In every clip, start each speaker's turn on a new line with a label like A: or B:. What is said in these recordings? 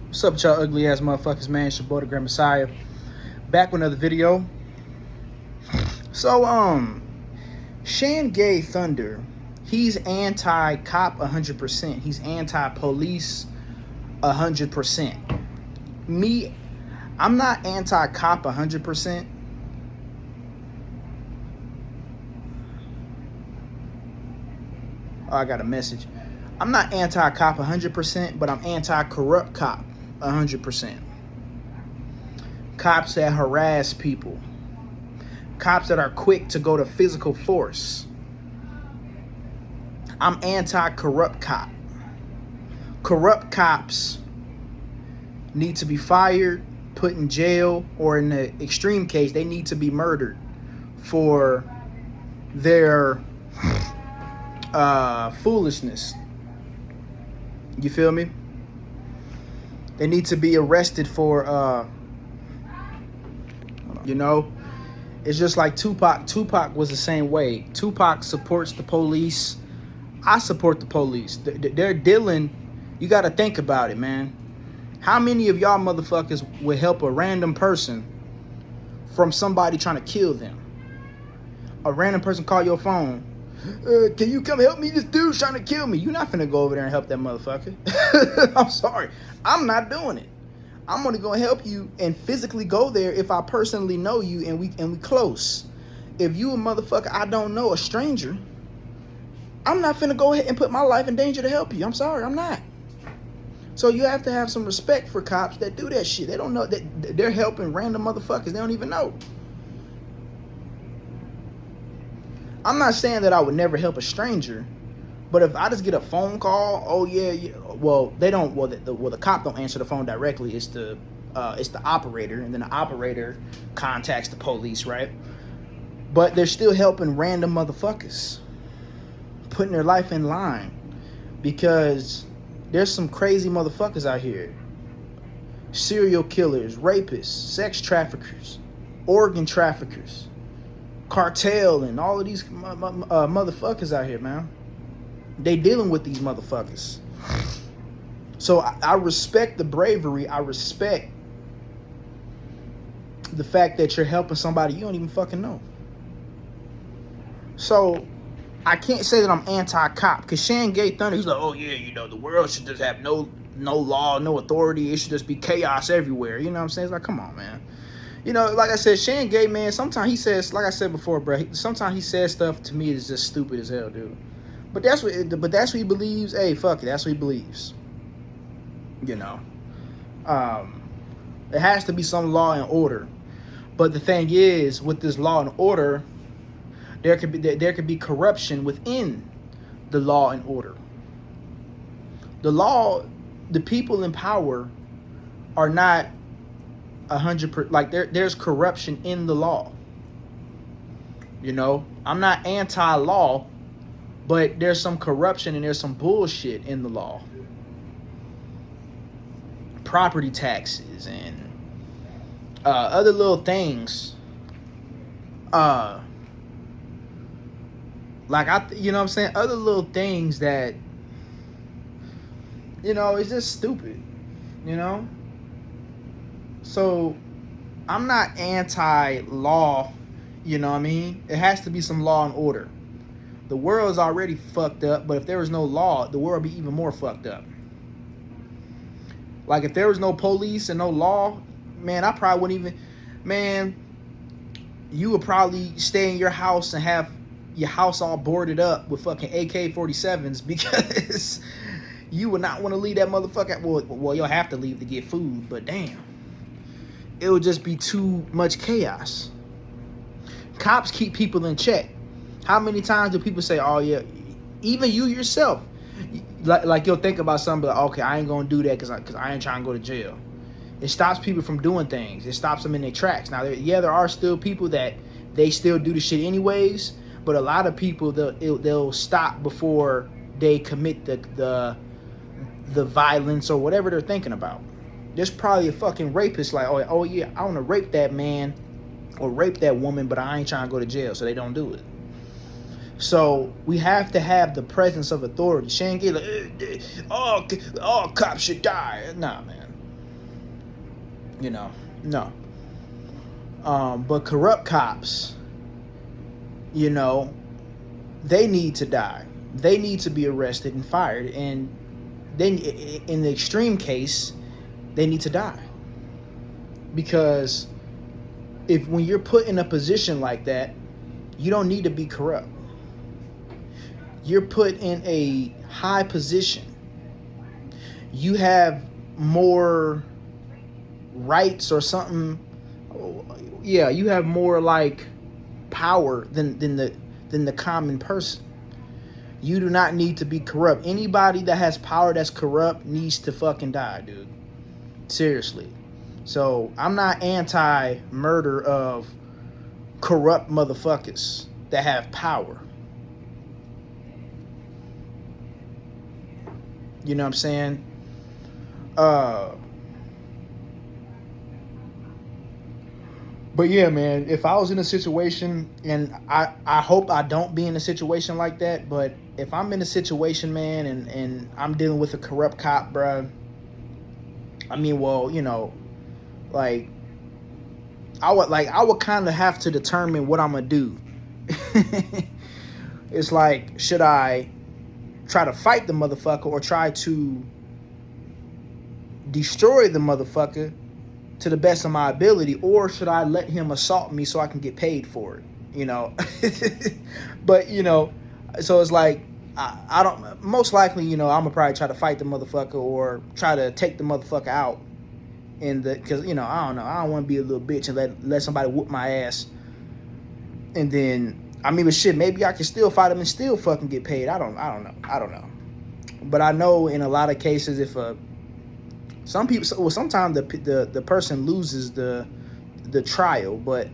A: What's up, y'all ugly ass motherfuckers, man? It's your boy, the Grand Messiah. Back with another video. So, Shan Gay Thunder, he's anti-cop 100%. He's anti-police 100%. Me, I'm not anti-cop 100%. Oh, I got a message. I'm not anti-cop 100%, but I'm anti-corrupt cop 100%. Cops that harass people. Cops that are quick to go to physical force. I'm anti-corrupt cop. Corrupt cops need to be fired, put in jail, or in the extreme case, they need to be murdered for their foolishness. You feel me? They need to be arrested for, it's just like Tupac. Tupac was the same way. Tupac supports the police. I support the police. They're dealing. You got to think about it, man. How many of y'all motherfuckers would help a random person from somebody trying to kill them? A random person call your phone. Can you come help me? This dude's trying to kill me. You're not finna go over there and help that motherfucker. I'm sorry. I'm not doing it. I'm gonna go help you and physically go there if I personally know you and we close. If you a motherfucker I don't know, a stranger, I'm not finna go ahead and put my life in danger to help you. I'm sorry, I'm not. So you have to have some respect for cops that do that shit. They don't know that they're helping random motherfuckers they don't even know. I'm not saying that I would never help a stranger, but if I just get a phone call, oh yeah, well they don't. Well, the cop don't answer the phone directly. It's the operator, and then the operator contacts the police, right? But they're still helping random motherfuckers, putting their life in line, because there's some crazy motherfuckers out here, serial killers, rapists, sex traffickers, organ traffickers, cartel, and all of these motherfuckers out here, man. They dealing with these motherfuckers. So I respect the bravery. I respect the fact that you're helping somebody you don't even fucking know. So I can't say that I'm anti-cop, because Shan Gay Thunder, he's like, oh yeah, the world should just have no law, no authority. It should just be chaos everywhere. You know what I'm saying? It's like, come on, man. Like I said, Shan Gay, man, sometimes he says, like I said before, bro, sometimes he says stuff to me that's just stupid as hell, dude. But that's what he believes. Hey, fuck it, that's what he believes. It has to be some law and order. But the thing is, with this law and order, there could be corruption within the law and order. The people in power are not 100%. Like there's corruption in the law. I'm not anti-law, but there's some corruption and there's some bullshit in the law. Property taxes and other little things. Other little things that, it's just stupid, So I'm not anti-law, you know what I mean? It has to be some law and order. The world's already fucked up, but if there was no law, the world would be even more fucked up. Like if there was no police and no law, man, I probably wouldn't even, man, you would probably stay in your house and have your house all boarded up with fucking AK-47s, because you would not want to leave that motherfucker. Well, you'll have to leave to get food, but damn. It would just be too much chaos. Cops keep people in check. How many times do people say, oh yeah, even you yourself, like you'll think about something, like, okay, I ain't gonna do that because I ain't trying to go to jail. It stops people from doing things. It stops them in their tracks. Now, there are still people that they still do the shit anyways, but a lot of people, they'll stop before they commit the violence or whatever they're thinking about. There's probably a fucking rapist like, oh yeah, I want to rape that man or rape that woman, but I ain't trying to go to jail, so they don't do it. So we have to have the presence of authority. Shan Gay, like, all cops should die. Nah, man. You know, no. But corrupt cops, you know, they need to die. They need to be arrested and fired. And then in the extreme case, they need to die. Because when you're put in a position like that, you don't need to be corrupt. You're put in a high position. You have more rights or something. Yeah, you have more like power than the common person. You do not need to be corrupt. Anybody that has power that's corrupt needs to fucking die, dude. Seriously. So I'm not anti-murder of corrupt motherfuckers that have power. You know what I'm saying? But yeah, man, if I was in a situation, and I hope I don't be in a situation like that, but if I'm in a situation, man, and I'm dealing with a corrupt cop, bruh, I mean, well, you know, like, I would kind of have to determine what I'm gonna do. It's like, should I try to fight the motherfucker or try to destroy the motherfucker to the best of my ability, or should I let him assault me so I can get paid for it? You know, but you know, so it's like I don't. Most likely, you know, I'm gonna probably try to fight the motherfucker or try to take the motherfucker out. Because you know, I don't know, I don't want to be a little bitch and let somebody whoop my ass. And then I mean, but shit, maybe I can still fight him and still fucking get paid. I don't know. But I know in a lot of cases, if sometimes the person loses the trial, but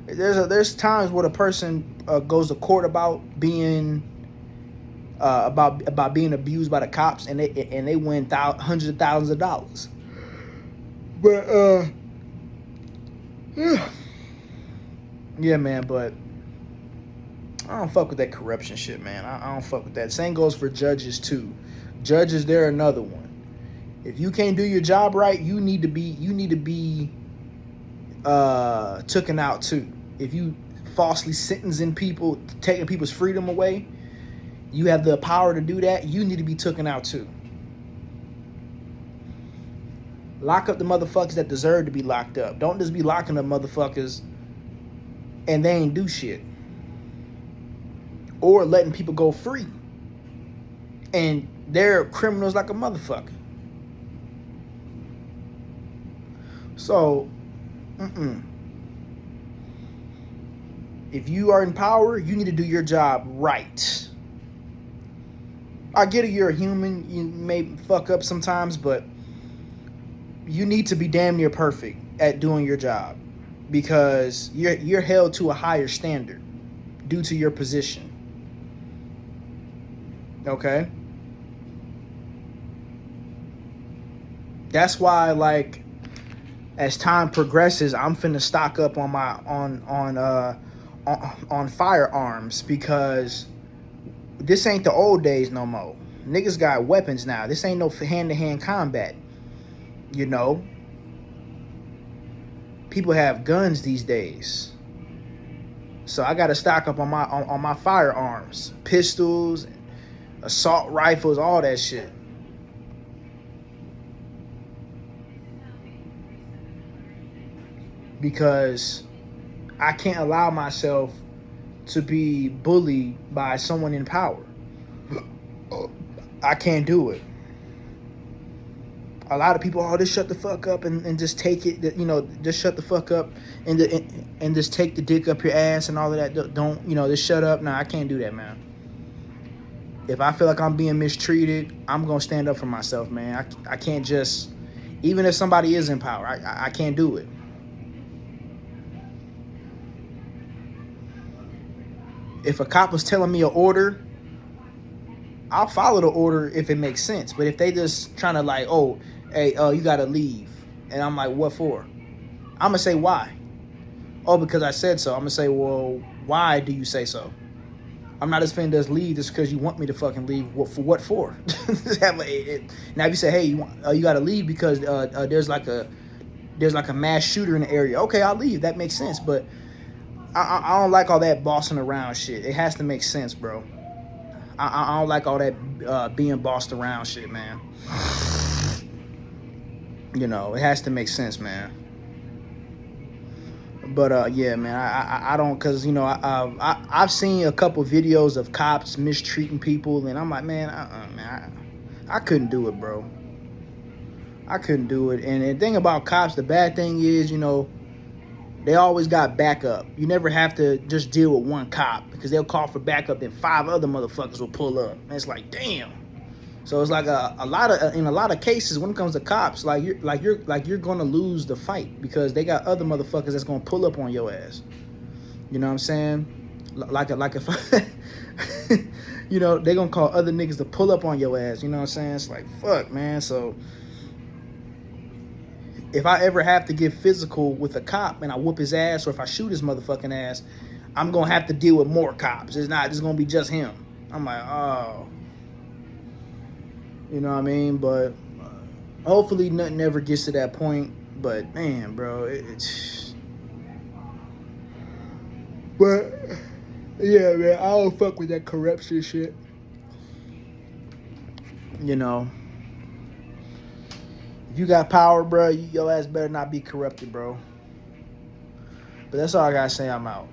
A: there's times where the person goes to court about being being abused by the cops, and they win hundreds of thousands of dollars. But yeah, man. But I don't fuck with that corruption shit, man. I don't fuck with that. Same goes for judges too. Judges, they're another one. If you can't do your job right, you need to be taken out too. If you falsely sentencing people, taking people's freedom away, you have the power to do that. You need to be taken out too. Lock up the motherfuckers that deserve to be locked up. Don't just be locking up motherfuckers and they ain't do shit. Or letting people go free and they're criminals like a motherfucker. So, if you are in power, you need to do your job right. I get it, you're a human. You may fuck up sometimes, but you need to be damn near perfect at doing your job because you're held to a higher standard due to your position. Okay? That's why, like, as time progresses, I'm finna stock up on my on firearms because this ain't the old days no more. Niggas got weapons now. This ain't no hand-to-hand combat. You know, people have guns these days, so I gotta stock up on my firearms, pistols, assault rifles, all that shit. Because I can't allow myself to be bullied by someone in power. I can't do it. A lot of people, just shut the fuck up and just take it, you know, just shut the fuck up and just take the dick up your ass and all of that. Don't, you know, just shut up. Nah, I can't do that, man. If I feel like I'm being mistreated, I'm going to stand up for myself, man. I can't just, even if somebody is in power, I can't do it. If a cop was telling me an order, I'll follow the order if it makes sense. But if they just trying to like, oh, hey, you got to leave. And I'm like, what for? I'm going to say why. Oh, because I said so. I'm going to say, well, why do you say so? I'm not just finna just leave just because you want me to fucking leave. What for? Now if you say, hey, you got to leave because there's like there's like a mass shooter in the area. Okay, I'll leave. That makes sense. But I don't like all that bossing around shit. It has to make sense, bro. I don't like all that being bossed around shit, man. You know, it has to make sense, man. But yeah, man, I don't, cause you know I've seen a couple videos of cops mistreating people, and I'm like, man, man, I couldn't do it, bro. I couldn't do it. And the thing about cops, the bad thing is, you know, they always got backup. You never have to just deal with one cop, because they'll call for backup, then 5 other motherfuckers will pull up. And it's like, damn. So it's like in a lot of cases when it comes to cops, you're gonna lose the fight, because they got other motherfuckers that's gonna pull up on your ass. You know what I'm saying? Like if you know, they gonna call other niggas to pull up on your ass. You know what I'm saying? It's like, fuck, man. So if I ever have to get physical with a cop and I whoop his ass, or if I shoot his motherfucking ass, I'm gonna have to deal with more cops. It's not just gonna be just him. I'm like, oh, you know what I mean? But hopefully nothing ever gets to that point. But man, bro, it's. But yeah, man, I don't fuck with that corruption shit. You know. If you got power, bro, your ass better not be corrupted, bro. But that's all I gotta say. I'm out.